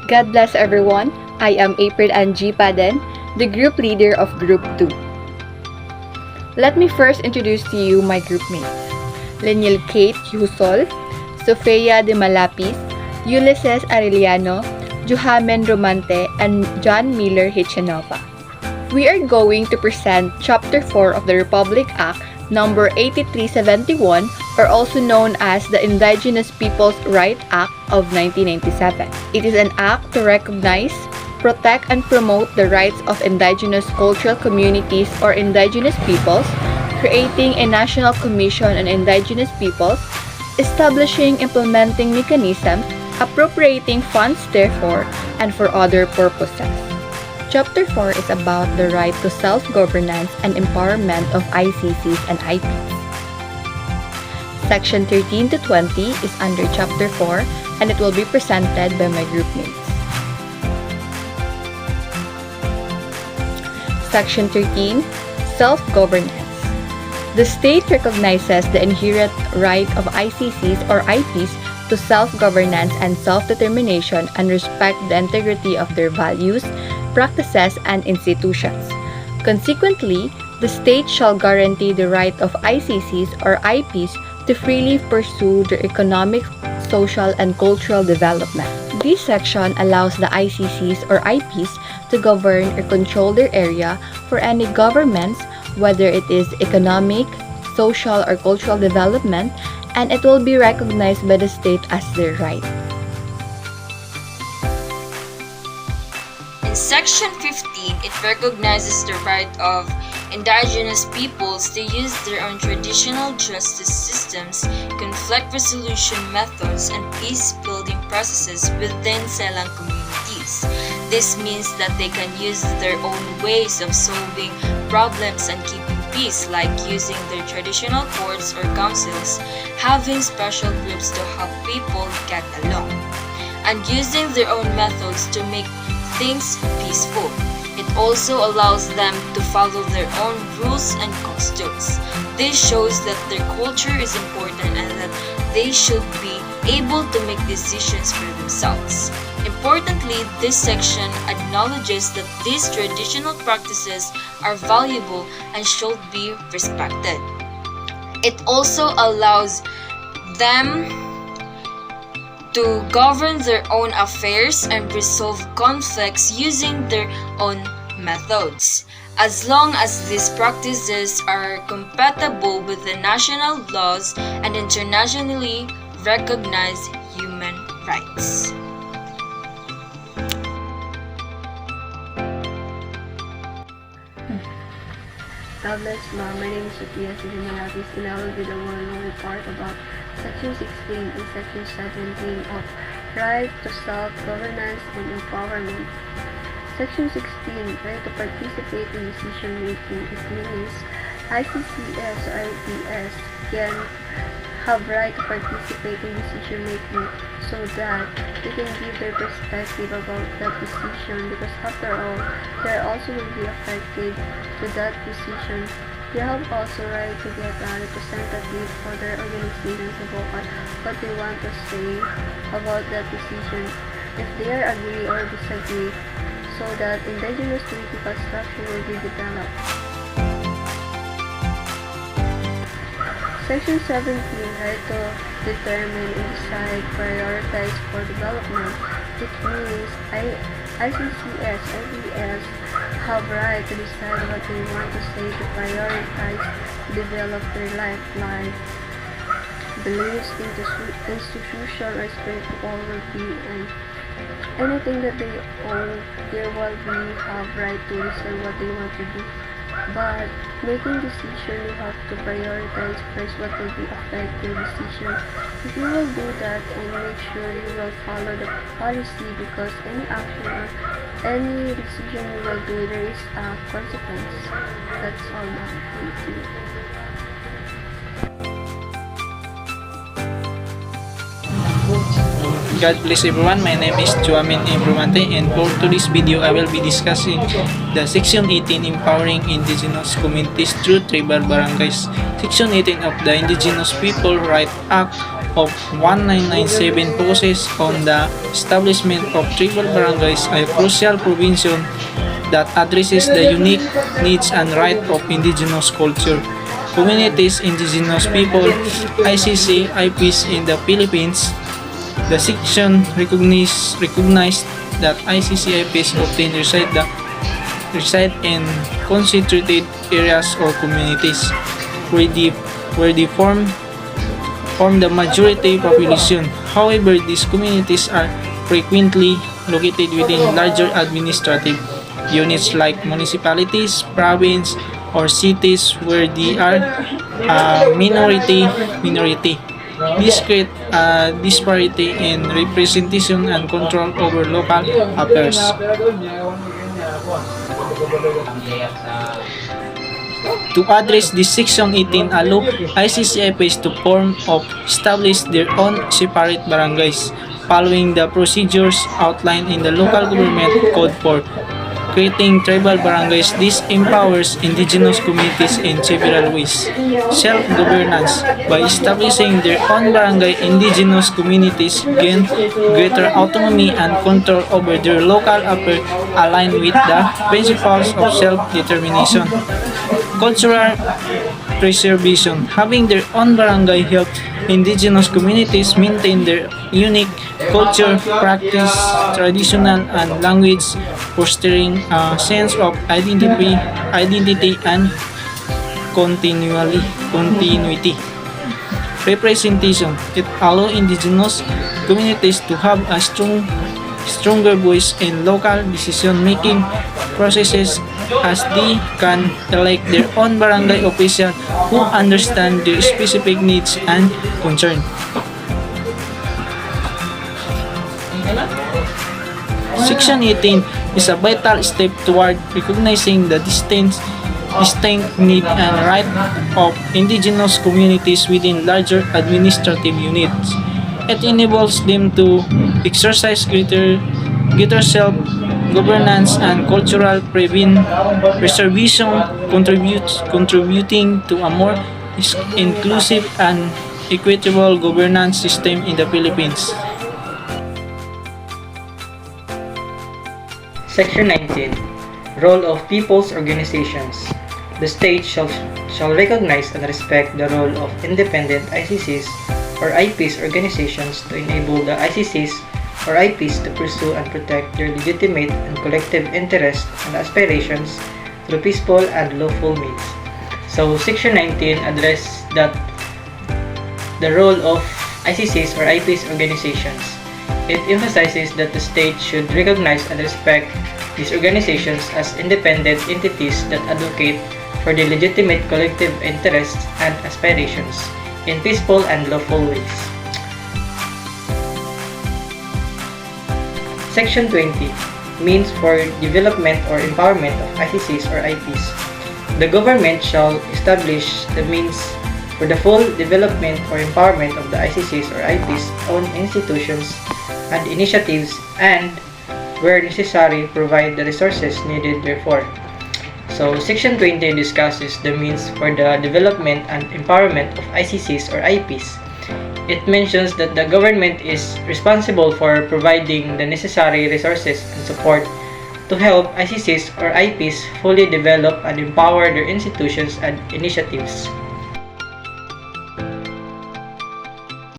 God bless everyone. I am April Angie Paden, the group leader of Group 2. Let me first introduce to you my group mates. Leniel Kate Husol, Sofia de Malapis, Ulysses Arellano, Johamen Romante, and John Miller Hitchenova. We are going to present Chapter 4 of the Republic Act number 8371, or also known as the Indigenous Peoples' Right Act of 1997. It is an act to recognize, protect, and promote the rights of indigenous cultural communities or indigenous peoples, creating a national commission on indigenous peoples, establishing implementing mechanisms, appropriating funds therefore, and for other purposes. Chapter 4 is about the right to self-governance and empowerment of ICCs and IPs. Section 13 to 20 is under Chapter 4 and it will be presented by my group mates. Section 13, Self-Governance. The state recognizes the inherent right of ICCs or IPs to self-governance and self-determination and respect the integrity of their values, practices, and institutions. Consequently, the state shall guarantee the right of ICCs or IPs to freely pursue their economic, social, and cultural development. This section allows the ICCs or IPs to govern or control their area for any governments, whether it is economic, social, or cultural development, and it will be recognized by the state as their right. In Section 15, it recognizes the right of indigenous peoples to use their own traditional justice systems, conflict resolution methods, and peace-building processes within Selang communities. This means that they can use their own ways of solving problems and keeping peace, like using their traditional courts or councils, having special groups to help people get along, and using their own methods to make things peaceful. It also allows them to follow their own rules and customs. This shows that their culture is important and that they should be able to make decisions for themselves. Importantly, this section acknowledges that these traditional practices are valuable and should be respected. It also allows them to govern their own affairs and resolve conflicts using their own methods, as long as these practices are compatible with the national laws and internationally recognized human rights. God bless Ma. My name is Sophia Sigimalapis and I will be the one who will report about Section 16 and Section 17 of Right to Self-Governance and Empowerment. Section 16, right to participate in decision making. It means ICCS or IPS can have right to participate in decision making so that they can give their perspective about that decision, because after all, they also will be affected to that decision. They have also right to get a representative for their organizations about what they want to say about that decision, if they are agree or disagree, so that indigenous political structure will be developed. Section 17, right to determine and decide, prioritize for development. It means ICCS, IBS have right to decide what they want to say, to prioritize, develop their life, beliefs, institutional or spiritual well-being, and anything that they own, their well-being have right to decide what they want to do. But making decision, you have to prioritize first what will be affect your decision. If you will do that and make sure you will follow the policy, because any action or any decision you will do, there is a consequence. That's all, ma'am. Thank you. God bless everyone. My name is Joamin Romante, and for today's video I will be discussing the Section 18 Empowering Indigenous Communities through Tribal Barangays. Section 18 of the Indigenous People Right Act of 1997 focuses on the establishment of tribal barangays, a crucial provision that addresses the unique needs and rights of indigenous culture. Communities, indigenous people, ICC, IPs in the Philippines. The section recognized that ICC IPs often reside in concentrated areas or communities where they form the majority population. However, these communities are frequently located within larger administrative units like municipalities, province, or cities where they are minority. This creates a disparity in representation and control over local affairs. To address this, Section 18 allows ICCIPs to establish their own separate barangays, following the procedures outlined in the Local Government Code for creating tribal barangays. This empowers indigenous communities in several ways. Self-governance. By establishing their own barangay, indigenous communities gain greater autonomy and control over their local affairs, aligned with the principles of self-determination. Cultural preservation. Having their own barangay helps indigenous communities maintain their unique culture, practice, traditional, and language, fostering a sense of identity and continuity. Representation. It allows indigenous communities to have a stronger voice in local decision-making processes, as they can elect their own barangay official who understand their specific needs and concerns. Section 18 is a vital step toward recognizing the distinct need and right of indigenous communities within larger administrative units. It enables them to exercise greater self-governance and cultural preservation, contributing to a more inclusive and equitable governance system in the Philippines. Section 19. Role of People's Organizations. The state shall recognize and respect the role of independent ICCs or IPs organizations to enable the ICCs or IPs to pursue and protect their legitimate and collective interests and aspirations through peaceful and lawful means. So, Section 19 addresses the role of ICCs or IPs organizations. It emphasizes that the state should recognize and respect these organizations as independent entities that advocate for the legitimate collective interests and aspirations in peaceful and lawful ways. Section 20. Means for development or empowerment of ICCs or IPs. The government shall establish the means for the full development or empowerment of the ICCs or IPs' own institutions and initiatives, and, where necessary, provide the resources needed therefor. So, Section 20 discusses the means for the development and empowerment of ICCs or IPs. It mentions that the government is responsible for providing the necessary resources and support to help ICCs or IPs fully develop and empower their institutions and initiatives.